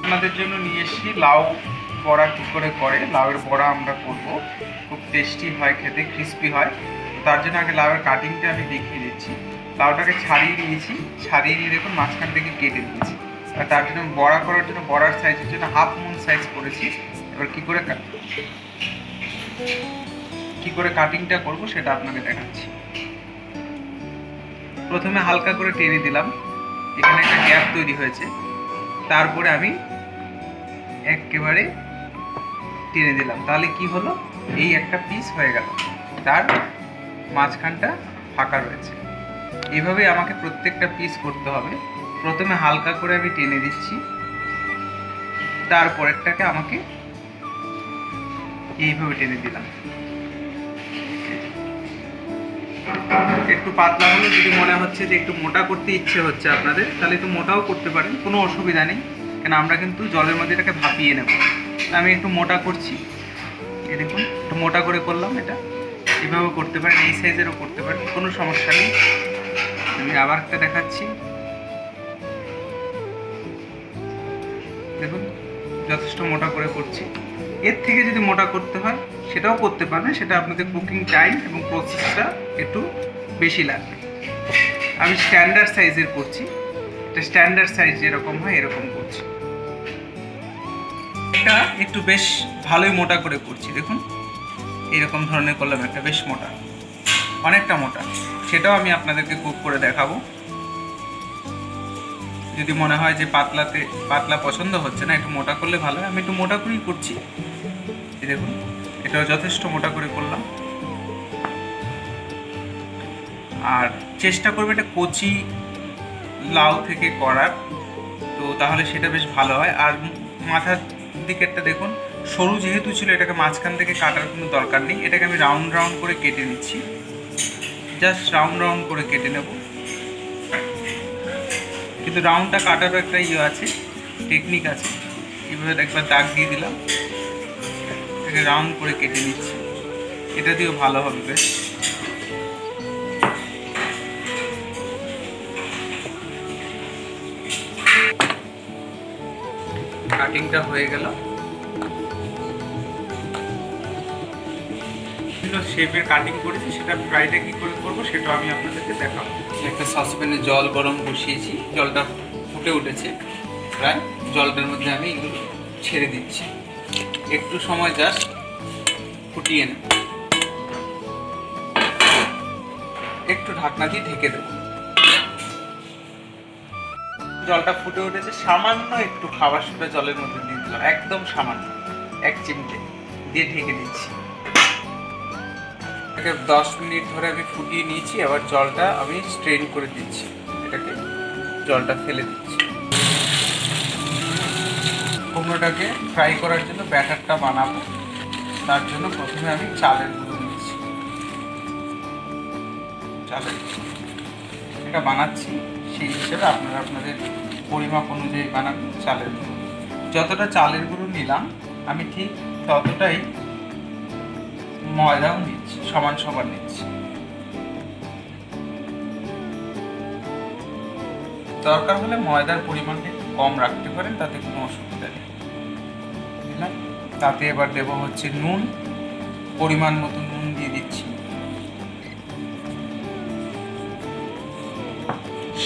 আপনাদের জন্য নিয়ে এসেছি লাউ বড়া কী করে করে। লাউয়ের বড়া আমরা করব, খুব টেস্টি হয় খেতে, ক্রিস্পি হয়। তার জন্য আগে লাউয়ের কাটিংটা আমি দেখিয়ে দিচ্ছি। লাউটাকে ছাড়িয়ে নিয়েছি, ছাড়িয়ে নিয়ে দেখুন মাঝখান থেকে কেটে দিয়েছি। আর তার জন্য বড়া করার জন্য বড়ার সাইজের জন্য হাফ মুন সাইজ করেছি। এবার কী করে কাটিংটা করব সেটা আপনাকে দেখাচ্ছি। প্রথমে হালকা করে টেনে দিলাম, এখানে একটা গ্যাপ তৈরি হয়েছে। তারপরে আমি একেবারে টেনে দিলাম, তাহলে কি হলো, এই একটা পিস হয়ে গেল, তার মাঝখানটা ফাঁকা রয়েছে। এইভাবে আমাকে প্রত্যেকটা পিস করতে হবে। প্রথমে হালকা করে আমি টেনে দিচ্ছি, তারপরেরটাকে আমাকে এইভাবে টেনে দিলাম। একটু পাতলা হলো, যদি মনে হচ্ছে যে একটু মোটা করতে ইচ্ছে হচ্ছে আপনাদের, তাহলে একটু মোটাও করতে পারেন, কোনো অসুবিধা নেই। কেন আমরা কিন্তু জলের মধ্যে এটাকে ভাপিয়ে নেব। আমি একটু মোটা করছি, এই দেখুন একটু মোটা করে করলাম। এটা এভাবেও করতে পারেন, এই সাইজেরও করতে পারেন, কোনো সমস্যা নেই। আমি আবার একটা দেখাচ্ছি, দেখুন যথেষ্ট মোটা করে করছি। এর থেকে যদি মোটা করতে হয় সেটাও করতে পারবেন, সেটা আপনাদের কুকিং টাইম এবং প্রসেসটা একটু বেশি লাগবে। আমি স্ট্যান্ডার্ড সাইজের করছি, এটা স্ট্যান্ডার্ড সাইজ যেরকম হয় এরকম করছি। এটা একটু বেশ ভালোই মোটা করে করছি, দেখুন এইরকম ধরনের করলাম, একটা বেশ মোটা, অনেকটা মোটা। সেটাও আমি আপনাদেরকে কুক করে দেখাবো। যদি মনে হয় যে পাতলা পছন্দ হচ্ছে না, একটু মোটা করলে ভালো হয়, আমি একটু মোটা করেই করছি। এই দেখুন এটাও যথেষ্ট মোটা করে করলাম। আর চেষ্টা করবে এটা কচি লাউ থেকে করার, তো তাহলে সেটা বেশ ভালো হয়। আর মাথার দিকেরটা দেখুন সরু যেহেতু ছিল, এটাকে মাঝখান থেকে কাটার কোনো দরকার নেই। এটাকে আমি রাউন্ড রাউন্ড করে কেটে নিচ্ছি, জাস্ট রাউন্ড রাউন্ড করে কেটে নেব। কিন্তু রাউন্ডটা কাটারও একটা আছে, টেকনিক আছে। এভাবে একবার দাগ দিয়ে দিলাম, এটাকে রাউন্ড করে কেটে নিচ্ছি, এটা দিয়েও ভালো হবে বেশ। কাটিংটা হয়ে গেল। শেপের কাটিং করেছি, সেটা ফ্রাইটা কি করে করবো সেটা আমি আপনাদেরকে দেখাবো। একটা সসপ্যানে জল গরম বসিয়েছি, জলটা ফুটে উঠেছে প্রায়। জলটার মধ্যে আমি এগুলো ছেড়ে দিচ্ছি, একটু সময় জাস্ট ফুটিয়ে নেব, একটু ঢাকনা দিয়ে ঢেকে দেবো। জলটা ফুটে উঠেছে, সামান্য একটু খাবার সোডা জলের মধ্যে দিয়ে দিলাম, একদম সামান্য, 1 চিমটে দিয়ে ঢেকে দিচ্ছি। 10 মিনিট ধরে আমি ফুটিয়ে নিয়েছি। আবার জলটা আমি স্ট্রেন করে দিচ্ছি, এটাকে জলটা ফেলে দিচ্ছি। কুমড়োটাকে ফ্রাই করার জন্য ব্যাটারটা বানাবো, তার জন্য প্রথমে আমি চালের গুঁড়ো নিচ্ছি। এটা বানাচ্ছি সেই হিসেবে আপনারা আপনাদের পরিমাপ অনুযায়ী বানাবেন। চালের গুঁড়ো যতটা চালের গুঁড়ো নিলাম, আমি ঠিক ততটাই ময়দাও নিচ্ছি, সমান সমান নিচ্ছি। দরকার হলে ময়দার পরিমাণকে কম রাখতে পারেন, তাতে কোনো অসুবিধা নেই। তাতে এবার দেবো হচ্ছে নুন, পরিমাণ মতো নুন দিয়ে দিচ্ছি।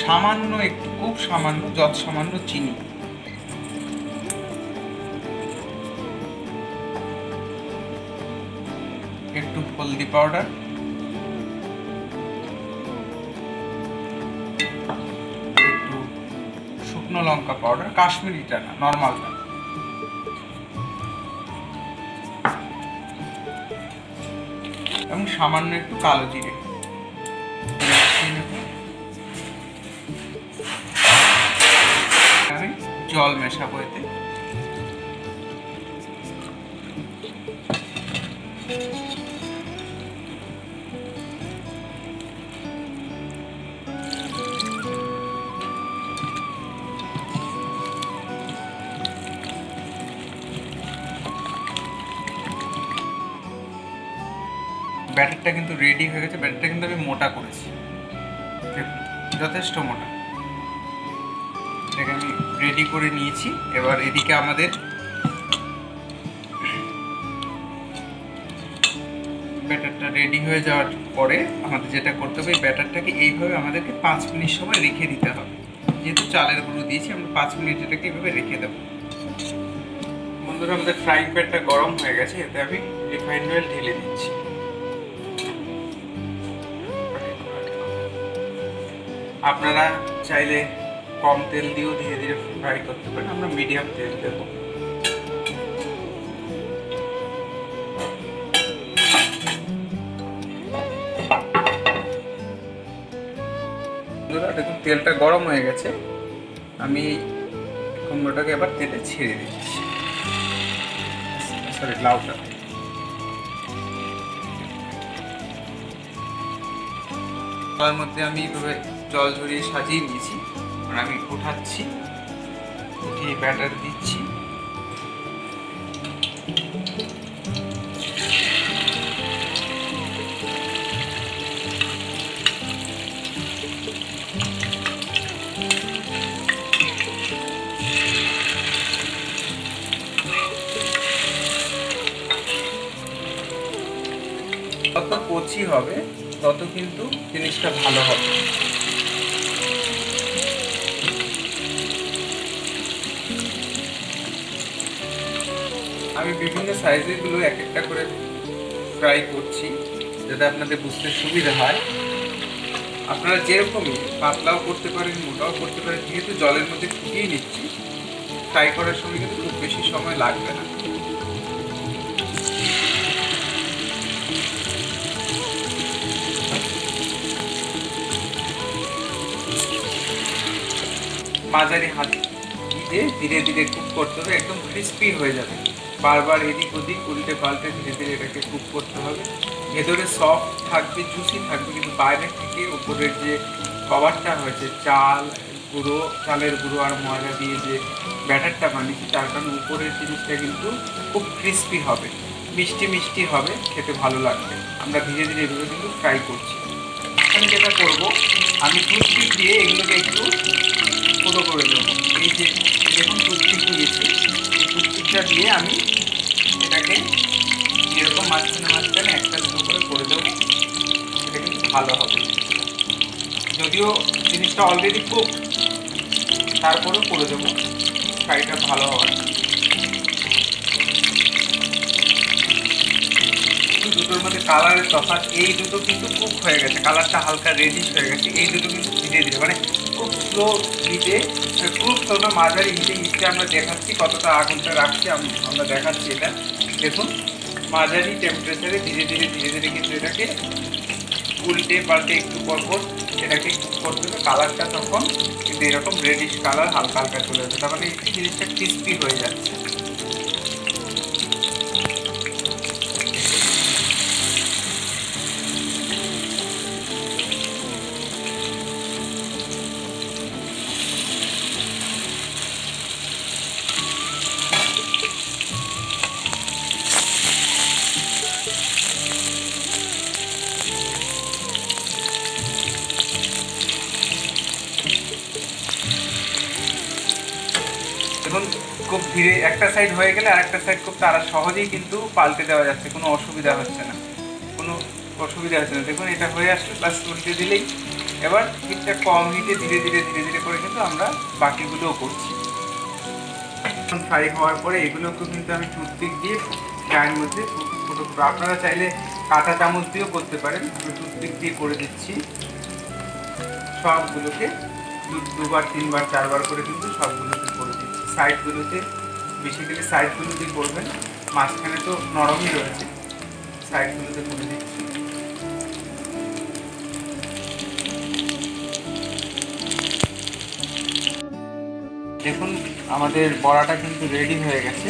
সামান্য একটু, খুব সামান্য, যত সামান্য চিনি। একটু হলদি পাউডার, একটু শুকনো লঙ্কা পাউডার, কাশ্মীরিটা না, নর্মালটা, এবং সামান্য একটু কালো জিরে। আমি জল মেশাবো এতে। ব্যাটারটা কিন্তু রেডি হয়ে গেছে। ব্যাটারটা কিন্তু আমি মোটা করেছি, যথেষ্ট মোটা। এটাকে আমি রেডি করে নিয়েছি। এবার এদিকে আমাদের ব্যাটারটা রেডি হয়ে যাওয়ার পরে আমাদের যেটা করতে হবে, এই ব্যাটারটাকে এইভাবে আমাদেরকে 5 মিনিট সময় রেখে দিতে হবে। যেহেতু চালের গুঁড়ো দিয়েছি, আমরা 5 মিনিট এটাকে এইভাবে রেখে দেবো। বন্ধুরা, আমাদের ফ্রাইং প্যানটা গরম হয়ে গেছে, এতে আমি রিফাইন্ড অয়েল ঢেলে দিচ্ছি। আপনারা চাইলে কম তেল দিয়েও ধীরে ধীরে ফ্রাই করতে পারেন, আমরা মিডিয়াম তেল দেবো। দেখুন তেলটা গরম হয়ে গেছে, আমি কুমড়োটাকে এবার তেলে ছেড়ে দিচ্ছি, সরি লাউটা। তার মধ্যে আমি এভাবে জল ঝরিয়ে সাজিয়ে নিয়েছি, আর আমি উঠাচ্ছি, উঠিয়ে ব্যাটার দিচ্ছি। যত কচি হবে তত কিন্তু জিনিসটা ভালো হবে। আমি বিভিন্ন সাইজের গুলো এক একটা করে ফ্রাই করছি, যাতে আপনাদের বুঝতে সুবিধা হয়। আপনারা যেরকমই পাতলাও করতে পারেন, মোটাও করতে পারেন, যেহেতু জলের মধ্যে ফুটিয়ে নিচ্ছি, ফ্রাই করার সময় কিন্তু খুব বেশি সময় লাগবে না। মাঝারি হাত দিয়ে ধীরে ধীরে কুক করতে হবে, একদম ক্রিস্পি হয়ে যাবে। বারবার এদিক ওদিক উল্টে পাল্টে ধীরে ধীরে এটাকে কুক করতে হবে। ভেতরে সফট থাকবে, জুসি থাকবে, কিন্তু বাইরে থেকে উপরের যে কভারটা হয়েছে চালের গুঁড়ো আর ময়দা দিয়ে যে ব্যাটারটা বানিয়েছি, তার কারণে উপরের জিনিসটা কিন্তু খুব ক্রিস্পি হবে, মিষ্টি মিষ্টি হবে, খেতে ভালো লাগবে। আমরা ধীরে ধীরে এগুলো কিন্তু ফ্রাই করছি। আমি যেটা করবো, আমি টুথপিক দিয়ে এগুলোকে একটু ছোটো করে দেবো। এই যে দেখুন টুথপিক নিয়েছি, এই টুথপিকটা দিয়ে আমি এটাকে যেরকম মাঝখানে একটা দুটো করে দেবো, এটা কিন্তু ভালো হবে। যদিও জিনিসটা অলরেডি কুক, তারপরেও করে দেবো ফ্রাইটা ভালো হওয়ার। দুটোর মধ্যে কালারের তফাৎ, এই দুটো কিন্তু কুক হয়ে গেছে, কালারটা হালকা রেডিশ হয়ে গেছে। এই দুটো কিন্তু ধীরে ধীরে মানে খুব স্লো হিটে, খুব স্লো মাঝারি হিটে আমরা দেখাচ্ছি কতটা আগুনটা রাখছি, আমরা দেখাচ্ছি। এটা দেখুন মাঝারি টেম্পারেচারে ধীরে ধীরে কিন্তু এটাকে উল্টে পাল্টে একটু পরপর এটাকে কুক করতে হবে। কালারটা তখন কিন্তু এরকম রেডিশ কালার হালকা হালকা চলে যাবে, তার মানে একটু জিনিসটা ক্রিস্পি হয়ে যাচ্ছে। দেখুন খুব ধীরে একটা সাইড হয়ে গেলে আরেকটা সাইড খুব তারা সহজেই কিন্তু পাল্টে দেওয়া যাচ্ছে, কোনো অসুবিধা হচ্ছে না, দেখুন এটা হয়ে আসলে প্লাস উল্টে দিলেই। এবার হিটটা কম হিটে ধীরে ধীরে করে কিন্তু আমরা বাকিগুলোও করছি। ফ্রাই হওয়ার পরে এগুলোকেও কিন্তু আমি টুথপিক দিয়ে গায়ের মধ্যে ছোটো ছোটো, আপনারা চাইলে কাঁটা চামচ দিয়েও করতে পারেন, আমি টুথপিক দিয়ে করে দিচ্ছি। সবগুলোকে দুবার তিনবার চারবার করে কিন্তু সবগুলোকে করে দিচ্ছি। সাইডগুলোতে বেসিক্যালি সাইডগুলোতে করবেন, মাঝখানে তো নরমই রয়েছে, সাইডগুলোতে করে দিচ্ছি। দেখুন আমাদের বড়াটা কিন্তু রেডি হয়ে গেছে।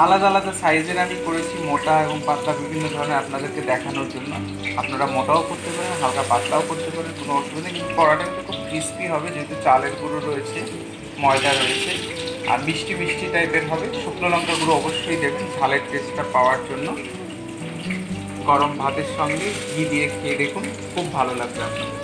আলাদা আলাদা সাইজের আমি করেছি, মোটা এবং পাতলা বিভিন্ন ধরনের আপনাদেরকে দেখানোর জন্য। আপনারা মোটাও করতে পারেন, হালকা পাতলাও করতে পারেন, কোনো অসুবিধা নেই। কিন্তু বড়াটা কিন্তু খুব ক্রিস্পি হবে, যেহেতু চালের গুঁড়ো রয়েছে, ময়দা রয়েছে, আর মিষ্টি মিষ্টি টাইপের হবে। শুকনো লঙ্কা গুঁড়ো অবশ্যই দেবেন ঝালের টেস্টটা পাওয়ার জন্য। গরম ভাতের সঙ্গে ঘি দিয়ে খেয়ে দেখুন, খুব ভালো লাগবে আপনার।